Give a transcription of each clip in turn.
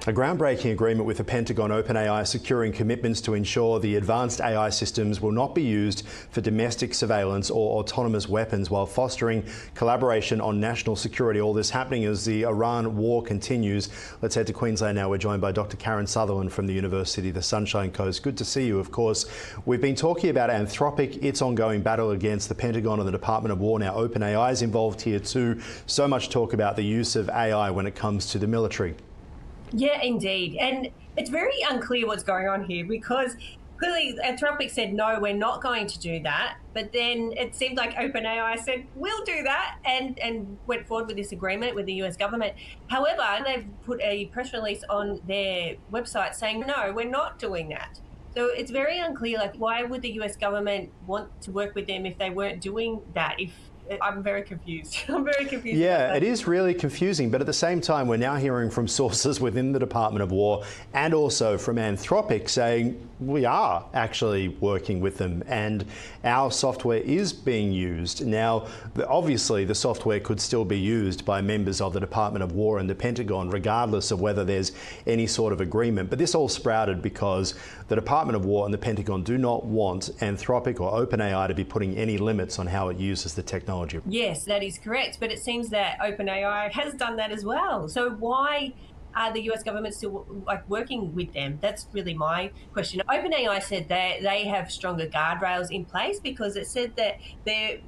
A groundbreaking agreement with the Pentagon, OpenAI, securing commitments to ensure the advanced AI systems will not be used for domestic surveillance or autonomous weapons, while fostering collaboration on national security. All this happening as the Iran war continues. Let's head to Queensland now. We're joined by Dr. Karen Sutherland from the University of the Sunshine Coast. Good to see you, of course. We've been talking about Anthropic, its ongoing battle against the Pentagon and the Department of War. Now OpenAI is involved here too. So much talk about the use of AI when it comes to the military. Yeah, indeed. And it's very unclear what's going on here, because clearly Anthropic said, no, we're not going to do that. But then it seemed like OpenAI said, we'll do that, and went forward with this agreement with the US government. However, they've put a press release on their website saying, no, we're not doing that. So it's very unclear, like, why would the US government want to work with them if they weren't doing that? I'm very confused. I'm very confused. Yeah, it is really confusing. But at the same time, we're now hearing from sources within the Department of War and also from Anthropic saying we are actually working with them and our software is being used. Now, obviously, the software could still be used by members of the Department of War and the Pentagon, regardless of whether there's any sort of agreement. But this all sprouted because the Department of War and the Pentagon do not want Anthropic or OpenAI to be putting any limits on how it uses the technology. Yes, that is correct. But it seems that OpenAI has done that as well. So why are the US government still working with them? That's really my question. OpenAI said that they have stronger guardrails in place because it said that their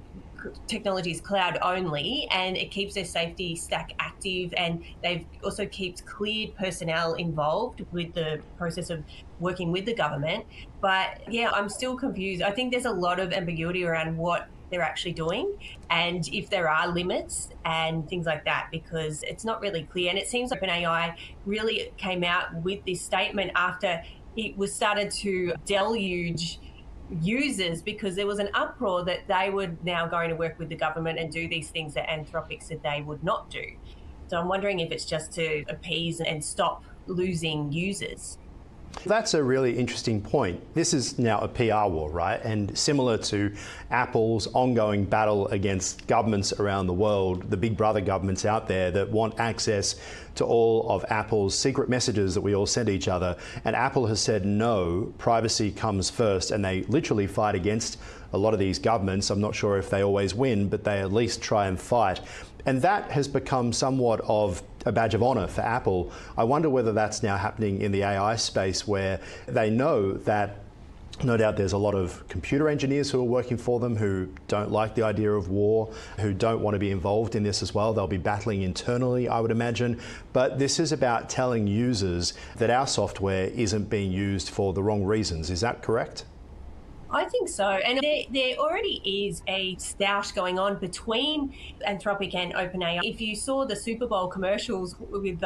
technology is cloud only and it keeps their safety stack active, and they've also keeps cleared personnel involved with the process of working with the government. But yeah, I'm still confused. I think there's a lot of ambiguity around what they're actually doing and if there are limits and things like that, because it's not really clear. And it seems OpenAI really came out with this statement after it was started to deluge users, because there was an uproar that they were now going to work with the government and do these things that Anthropic said they would not do. So I'm wondering if it's just to appease and stop losing users. That's a really interesting point. This is now a PR war, right? And similar to Apple's ongoing battle against governments around the world, the big brother governments out there that want access to all of Apple's secret messages that we all send each other. And Apple has said, no, privacy comes first. And they literally fight against a lot of these governments. I'm not sure if they always win, but they at least try and fight. And that has become somewhat of a badge of honor for Apple. I wonder whether that's now happening in the AI space, where they know that no doubt there's a lot of computer engineers who are working for them who don't like the idea of war, who don't want to be involved in this as well. They'll be battling internally, I would imagine. But this is about telling users that our software isn't being used for the wrong reasons. Is that correct? I think so. And there already is a stoush going on between Anthropic and OpenAI. If you saw the Super Bowl commercials with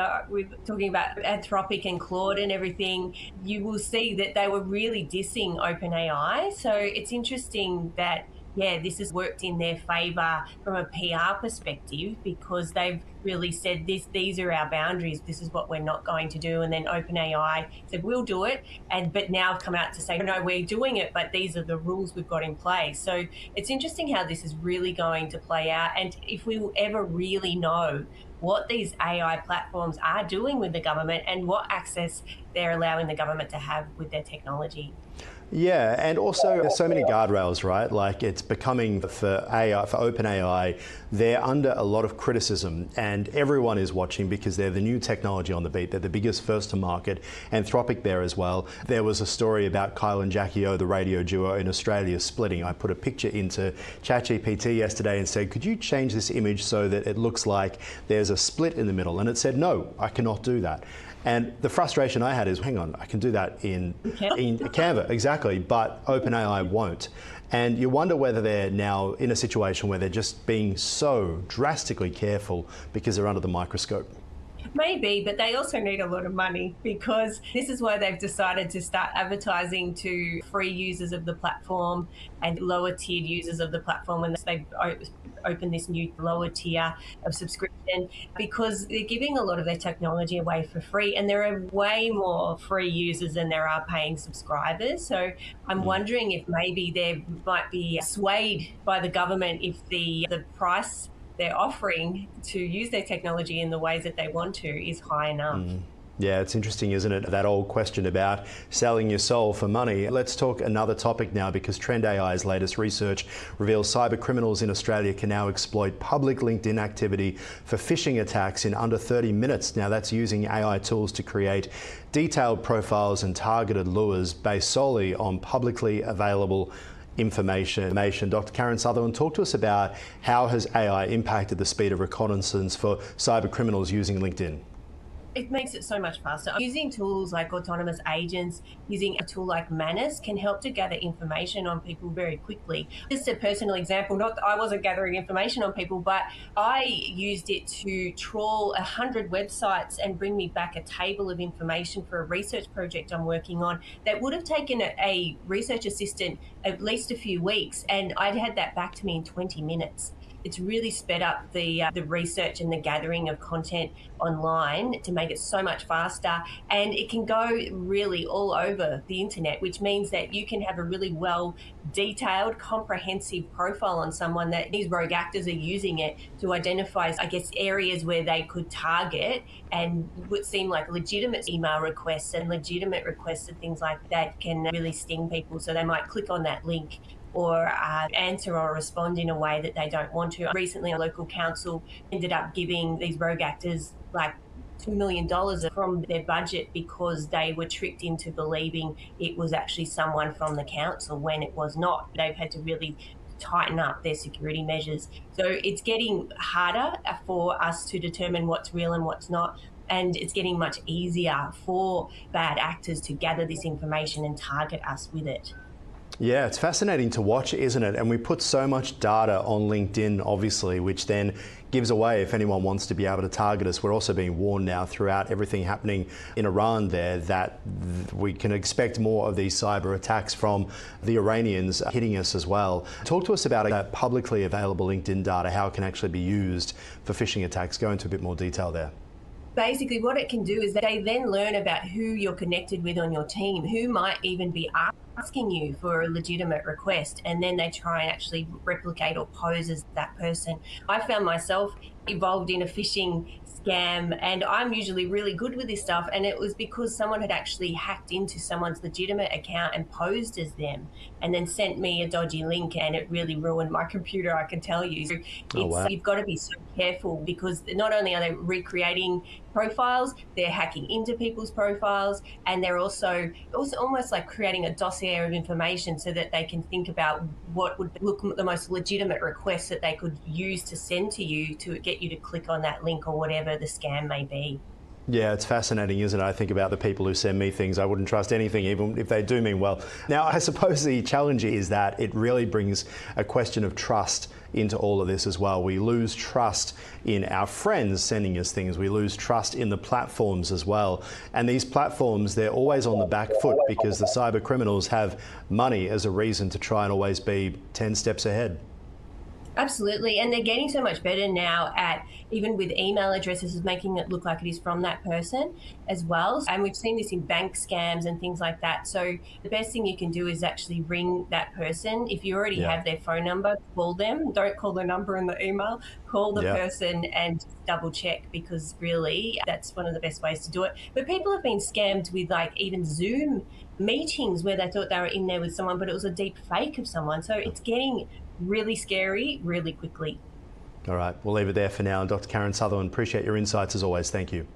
talking about Anthropic and Claude and everything, you will see that they were really dissing OpenAI. So it's interesting that, yeah, this has worked in their favour from a PR perspective, because they've really said these are our boundaries, this is what we're not going to do. And then OpenAI said, we'll do it, but now have come out to say, no, we're doing it, but these are the rules we've got in place. So it's interesting how this is really going to play out, and if we will ever really know what these AI platforms are doing with the government and what access they're allowing the government to have with their technology. Yeah, and also there's so many guardrails, right? Like, it's becoming for OpenAI, they're under a lot of criticism, and everyone is watching because they're the new technology on the beat. They're the biggest first to market. Anthropic there as well. There was a story about Kyle and Jackie O, the radio duo in Australia, splitting. I put a picture into ChatGPT yesterday and said, could you change this image so that it looks like there's a split in the middle? And it said, no, I cannot do that. And the frustration I had is, hang on, I can do that in Canva, exactly, but OpenAI won't. And you wonder whether they're now in a situation where they're just being so drastically careful because they're under the microscope. Maybe, but they also need a lot of money, because this is why they've decided to start advertising to free users of the platform and lower tiered users of the platform when they open this new lower tier of subscription, because they're giving a lot of their technology away for free, and there are way more free users than there are paying subscribers. So I'm wondering if maybe they might be swayed by the government if the price they're offering to use their technology in the ways that they want to is high enough. Yeah, it's interesting, isn't it? That old question about selling your soul for money. Let's talk another topic now, because Trend AI's latest research reveals cyber criminals in Australia can now exploit public LinkedIn activity for phishing attacks in under 30 minutes. Now, that's using AI tools to create detailed profiles and targeted lures based solely on publicly available information. Dr. Karen Sutherland, talk to us about how has AI impacted the speed of reconnaissance for cyber criminals using LinkedIn? It makes it so much faster. Using tools like autonomous agents, using a tool like Manus can help to gather information on people very quickly. Just a personal example, not that I wasn't gathering information on people, but I used it to trawl 100 websites and bring me back a table of information for a research project I'm working on that would have taken a research assistant at least a few weeks, and I'd had that back to me in 20 minutes. It's really sped up the research and the gathering of content online to make it so much faster, and it can go really all over the internet, which means that you can have a really well detailed, comprehensive profile on someone that these rogue actors are using it to identify, I guess, areas where they could target and would seem like legitimate email requests and legitimate requests and things like that can really sting people. So they might click on that link or answer or respond in a way that they don't want to. Recently, a local council ended up giving these rogue actors like $2 million from their budget because they were tricked into believing it was actually someone from the council when it was not. They've had to really tighten up their security measures. So it's getting harder for us to determine what's real and what's not. And it's getting much easier for bad actors to gather this information and target us with it. Yeah, it's fascinating to watch, isn't it? And we put so much data on LinkedIn, obviously, which then gives away if anyone wants to be able to target us. We're also being warned now throughout everything happening in Iran there that we can expect more of these cyber attacks from the Iranians hitting us as well. Talk to us about that publicly available LinkedIn data, how it can actually be used for phishing attacks. Go into a bit more detail there. Basically, what it can do is that they then learn about who you're connected with on your team, who might even be asking you for a legitimate request, and then they try and actually replicate or pose as that person. I found myself involved in a phishing scam, and I'm usually really good with this stuff, and it was because someone had actually hacked into someone's legitimate account and posed as them and then sent me a dodgy link, and it really ruined my computer, I can tell you. So wow. You've got to be so careful, because not only are they recreating profiles, they're hacking into people's profiles, and they're also almost like creating a dossier of information so that they can think about what would look the most legitimate requests that they could use to send to you to get you to click on that link or whatever the scam may be. Yeah, it's fascinating, isn't it? I think about the people who send me things. I wouldn't trust anything, even if they do mean well. Now, I suppose the challenge is that it really brings a question of trust into all of this as well. We lose trust in our friends sending us things. We lose trust in the platforms as well. And these platforms, they're always on the back foot because the cyber criminals have money as a reason to try and always be 10 steps ahead. Absolutely, and they're getting so much better now at, even with email addresses, is making it look like it is from that person as well. And we've seen this in bank scams and things like that. So the best thing you can do is actually ring that person. If you already have their phone number, call them. Don't call the number in the email. Call the person and double check, because really that's one of the best ways to do it. But people have been scammed with like even Zoom meetings where they thought they were in there with someone, but it was a deep fake of someone. So it's getting really scary really quickly. All right, we'll leave it there for now. And Dr. Karen Sutherland, appreciate your insights as always. Thank you.